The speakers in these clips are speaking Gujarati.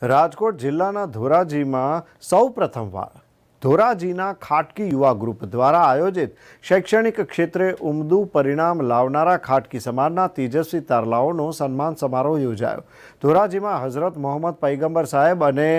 રાજકોટ જિલ્લાના ધોરાજીમાં સૌ પ્રથમવાર ધોરાજીના ખાટકી યુવા ગ્રુપ દ્વારા આયોજિત શૈક્ષણિક ક્ષેત્રે ઉમદું પરિણામ લાવનારા ખાટકી સમાજના તેજસ્વી તારલાઓનો સન્માન સમારોહ યોજાયો। ધોરાજીમાં હઝરત મોહમ્મદ પૈગંબર સાહેબ અને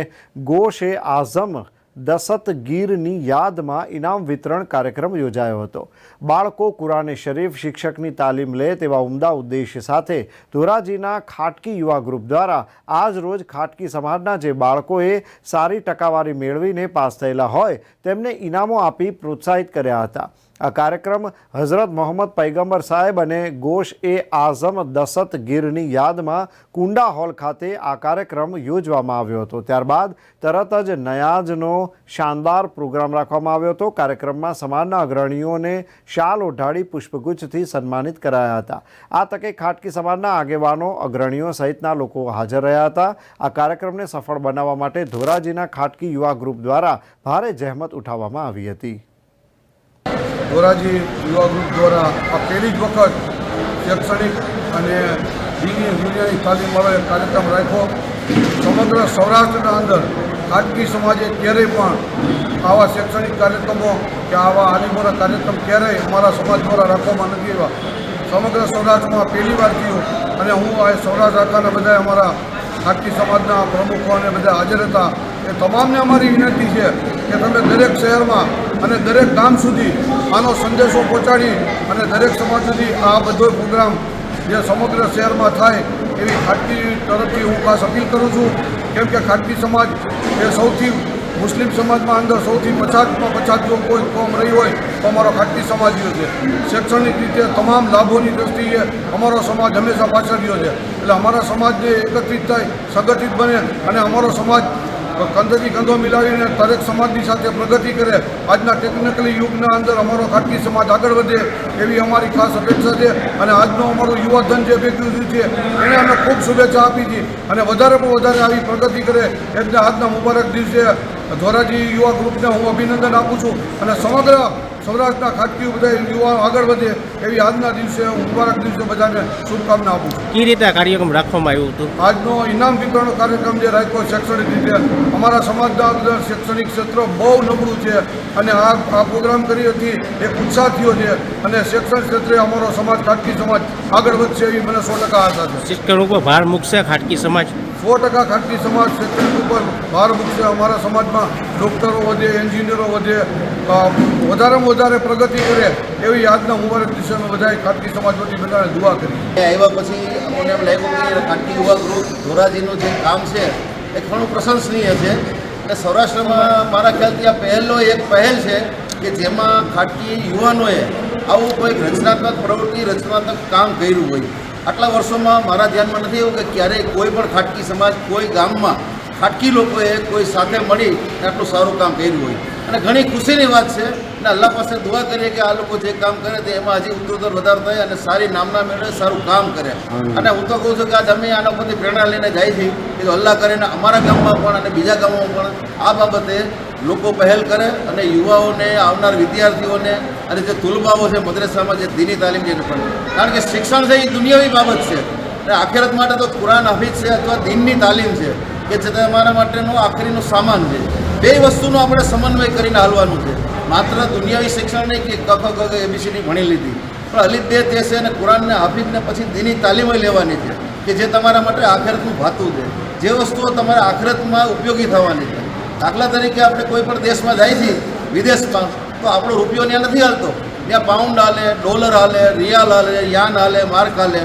ગોશ-એ આઝમ દસતગીરની યાદમાં ઇનામ વિતરણ કાર્યક્રમ યોજાયો હતો। બાળકો કુરાને શરીફ શિક્ષકની તાલીમ લે તેવા ઉમદા ઉદ્દેશ્ય સાથે ધોરાજીના ખાટકી યુવા ગ્રુપ દ્વારા આજ રોજ ખાટકી સમાજના જે બાળકોએ સારી ટકાવારી મેળવીને પાસ થયેલા હોય તેમને ઇનામો આપી પ્રોત્સાહિત કર્યા હતા। આ કાર્યક્રમ હઝરત મોહમ્મદ પૈગંબર સાહેબ અને ગોશ-એ આઝમ દસતગીરની યાદમાં કુંડા હોલ ખાતે આ કાર્યક્રમ યોજવામાં આવ્યો હતો। ત્યારબાદ તરત જ નયાજનો શાનદાર પ્રોગ્રામ રાખવામાં આવ્યો હતો। કાર્યક્રમમાં સમાજના અગ્રણીઓને શાલ ઓઢાડી પુષ્પગુચ્છથી સન્માનિત કરાયા હતા। આ તકે ખાટકી સમાજના આગેવાનો અગ્રણીઓ સહિતના લોકો હાજર રહ્યા હતા। આ કાર્યક્રમને સફળ બનાવવા માટે ધોરાજીના ખાટકી યુવા ગ્રુપ દ્વારા ભારે જહેમત ઉઠાવવામાં આવી હતી। ધોરાજી યુવા ગ્રુપ દ્વારા આ પહેલી જ વખત શૈક્ષણિક અને દીની દુનિયાની તાલીમ વાળો એક કાર્યક્રમ રાખ્યો। સમગ્ર સૌરાષ્ટ્રના અંદર ખાટકી સમાજે ક્યારેય પણ આવા શૈક્ષણિક કાર્યક્રમો કે આવા આલીમોરા કાર્યક્રમ ક્યારેય અમારા સમાજ દ્વારા રાખવામાં નથી આવ્યા। સમગ્ર સૌરાષ્ટ્રમાં પહેલી વાર થયું અને હું આ સૌરાષ્ટ્ર આખાના બધા અમારા ખાટકી સમાજના પ્રમુખો અને બધા હાજર હતા। એ તમામને અમારી વિનંતી છે કે તમે દરેક શહેરમાં અને દરેક ગામ સુધી આનો સંદેશો પહોંચાડી અને દરેક સમાજ સુધી આ બધો પ્રોગ્રામ જે સમગ્ર શહેરમાં થાય એવી ખાટકી તરફથી હું ખાસ અપીલ કરું છું। કેમ કે ખાટકી સમાજ એ સૌથી મુસ્લિમ સમાજમાં અંદર સૌથી પછાતમાં પછાત જો કોઈ કોમ રહી હોય તો અમારો ખાટકી સમાજ રહ્યો છે। શૈક્ષણિક રીતે તમામ લાભોની દ્રષ્ટિએ અમારો સમાજ હંમેશા પાછળ રહ્યો છે। એટલે અમારા સમાજને એકત્રિત થાય, સંગઠિત બને અને અમારો સમાજ કંધથી કંધો મિલાવીને દરેક સમાજની સાથે પ્રગતિ કરે। આજના ટેકનિકલી યુગના અંદર અમારો ખાટકી સમાજ આગળ વધે એવી અમારી ખાસ અપેક્ષા છે અને આજનો અમારું યુવાધન જે ભેગું થયું છે એને અમે ખૂબ શુભેચ્છા આપી હતી અને વધારે પણ વધારે આવી પ્રગતિ કરે એટલે આજના મુબારક દિવસે ધોરાજી યુવા ગ્રુપને હું અભિનંદન આપું છું અને સમગ્ર સૌરાષ્ટ્રના ખાટકી બધા યુવાનો આગળ વધે એવી આજના દિવસે હું મુબારક દિવસે બધાને શુભકામના આપું છું। કઈ રીતે આ કાર્યક્રમ રાખવામાં આવ્યું હતું? આજનો ઇનામ વિતરણ કાર્યક્રમ જે રાખ્યો શૈક્ષણિક રીતે અમારા સમાજના અંદર શૈક્ષણિક ક્ષેત્ર બહુ નબળું છે અને આ પ્રોગ્રામ કરી હતી એક ઉત્સાહ થયો છે અને શૈક્ષણિક ક્ષેત્રે અમારો સમાજ ખાટકી સમાજ આગળ વધશે એવી મને 100% આશા છે। શિક્ષણ ઉપર ભાર મૂકશે ખાટકી સમાજ? 100% ખાટકી સમાજ શૈક્ષણિક ઉપર ભાર મૂકશે। અમારા સમાજમાં ડૉક્ટરો વધે, એન્જિનિયરો વધે, વધારેમાં વધારે પ્રગતિ કરે એવી આજના મુબારક દિવસોમાં બધાએ ખાટકી સમાજ વતી બધાને દુઆ કરી। આવ્યા પછી અમને એમ લાગ્યું કે ખાટકી યુવા ગ્રુપ ધોરાજીનું જે કામ છે એ ઘણું પ્રશંસનીય છે અને સૌરાષ્ટ્રમાં મારા ખ્યાલથી આ એક પહેલ છે કે જેમાં ખાટકી યુવાનોએ આવું કોઈક રચનાત્મક પ્રવૃત્તિ, રચનાત્મક કામ કર્યું હોય। આટલા વર્ષોમાં મારા ધ્યાનમાં નથી એવું કે ક્યારેય કોઈ પણ ખાટકી સમાજ કોઈ ગામમાં ખાટકી લોકોએ કોઈ સાથે મળી આટલું સારું કામ કર્યું હોય અને ઘણી ખુશીની વાત છે અને અલ્લાહ પાસે દુઆ કરીએ કે આ લોકો જે કામ કરે તે એમાં હજી ઉત્તરોત્તર વધારો થાય અને સારી નામના મેળવે, સારું કામ કરે। અને હું તો કહું છું કે આજ અમે આના પરથી પ્રેરણા લઈને જાય છે કે અલ્લાહ કરીને અમારા ગામમાં પણ અને બીજા ગામોમાં પણ આ બાબતે લોકો પહેલ કરે અને યુવાઓને, આવનાર વિદ્યાર્થીઓને અને જે તુલબાઓ છે મદ્રેસામાં જે દીની તાલીમ છે પણ, કારણ કે શિક્ષણ છે એ દુનિયાવી બાબત છે અને આખિરત માટે તો કુરાન હાફિઝ છે અથવા દીનની તાલીમ છે કે જે તમારા માટેનો આખરીનો સામાન છે। બે વસ્તુનો આપણે સમન્વય કરીને હાલવાનું છે। માત્ર દુનિયાવી શિક્ષણ નહીં કે ક ખ ગ એબીસીડી ભણી લીધી, પણ અલીફ બે તે છે અને કુરાનને હાફિઝને પછી દીની તાલીમ લેવાની છે કે જે તમારા માટે આખિરતનું ભાતું છે, જે વસ્તુઓ તમારા આખિરતમાં ઉપયોગી થવાની છે। દાખલા તરીકે આપણે કોઈ પણ દેશમાં જાય છે વિદેશમાં તો આપણો રૂપિયો ત્યાં નથી હાલતો, ત્યાં પાઉન્ડ હાલે, ડોલર હાલે, રિયાલ હાલે, યાન હાલે, માર્ક હાલે।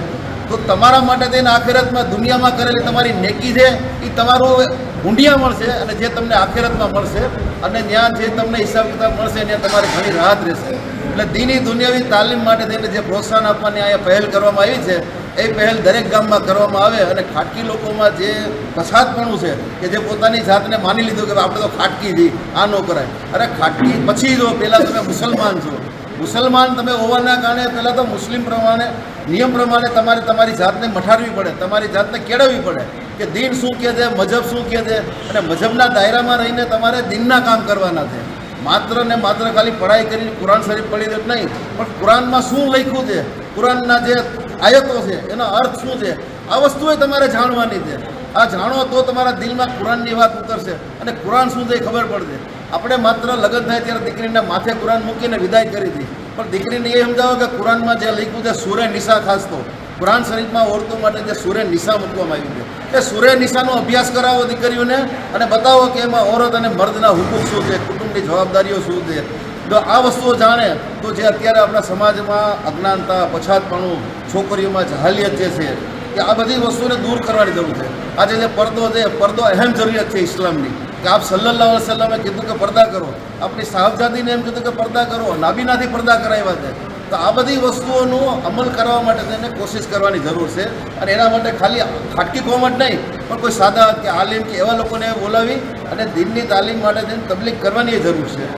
તો તમારા માટે તેને આખિરતમાં દુનિયામાં કરેલી તમારી નેકી છે એ તમારું ઊંડિયા મળશે અને જે તમને આખિરતમાં મળશે અને ત્યાં જે તમને હિસાબ કિતાબ મળશે ત્યાં તમારી ઘણી રાહત રહેશે। એટલે દીની દુનિયાવી તાલીમ માટે થઈને જે પ્રોત્સાહન આપવાની અહીંયા પહેલ કરવામાં આવી છે એ પહેલ દરેક ગામમાં કરવામાં આવે અને ખાટકી લોકોમાં જે પછાતપણું છે કે જે પોતાની જાતને માની લીધું કે આપણે તો ખાટકી જી, આ ન કરાય। અરે ખાટકી પછી જો પહેલાં તમે મુસલમાન છો, મુસલમાન તમે હોવાના કારણે પહેલાં તો મુસ્લિમ પ્રમાણે નિયમ પ્રમાણે તમારે તમારી જાતને મઠારવી પડે, તમારી જાતને કેળવવી પડે કે દીન શું કહે છે, મજહબ શું કહે છે અને મજહબના દાયરામાં રહીને તમારે દીનના કામ કરવાના છે। માત્ર ને માત્ર ખાલી પઢાઈ કરીને કુરાન શરીફ પઢી દે નહીં, પણ કુરાનમાં શું લખ્યું છે, કુરાનના જે આયતો છે એનો અર્થ શું છે, આ વસ્તુએ તમારે જાણવાની છે। આ જાણો તો તમારા દિલમાં કુરાનની વાત ઉતરશે અને કુરાન શું છે એ ખબર પડશે. આપણે માત્ર લગ્ન થાય ત્યારે દીકરીના માથે કુરાન મૂકીને વિદાય કરી હતી, પણ દીકરીને એ સમજાવો કે કુરાનમાં જે લખ્યું છે સૂરે નિસા, ખાસ તો કુરાન શરીફમાં ઓરતો માટે જે સૂરે નિસા મૂકવામાં આવ્યું છે, એ સૂરે નિસાનો અભ્યાસ કરાવો દીકરીઓને અને બતાવો કે એમાં ઓરત અને મર્દના હુકુમ શું છે, કુટુંબની જવાબદારીઓ શું છે. જો આ વસ્તુઓ જાણે તો જે અત્યારે આપણા સમાજમાં અજ્ઞાનતા, પછાતપણું, છોકરીઓમાં જહાલિયત જે છે, કે આ બધી વસ્તુને દૂર કરવાની જરૂર છે. આજે જે પડદો છે, પડદો અહેમ જરૂરિયાત છે ઇસ્લામની, કે આપ સલ્લલ્લાહુ અલૈહિ વસલ્લમે કીધું કે પડદા કરો, આપણી સાહબજાદીને એમ કીધું કે પડદા કરો, નાબીનાથી પડદા કરાવ્યા છે. તો આ બધી વસ્તુઓનું અમલ કરવા માટે તેને કોશિશ કરવાની જરૂર છે. અને એના માટે ખાલી ખાટકી કોમ જ નહીં, પણ કોઈ સાદા કે આલિમ કે એવા લોકોને બોલાવી અને દીનની તાલીમ માટે તેને તબલીગ કરવાની જરૂર છે.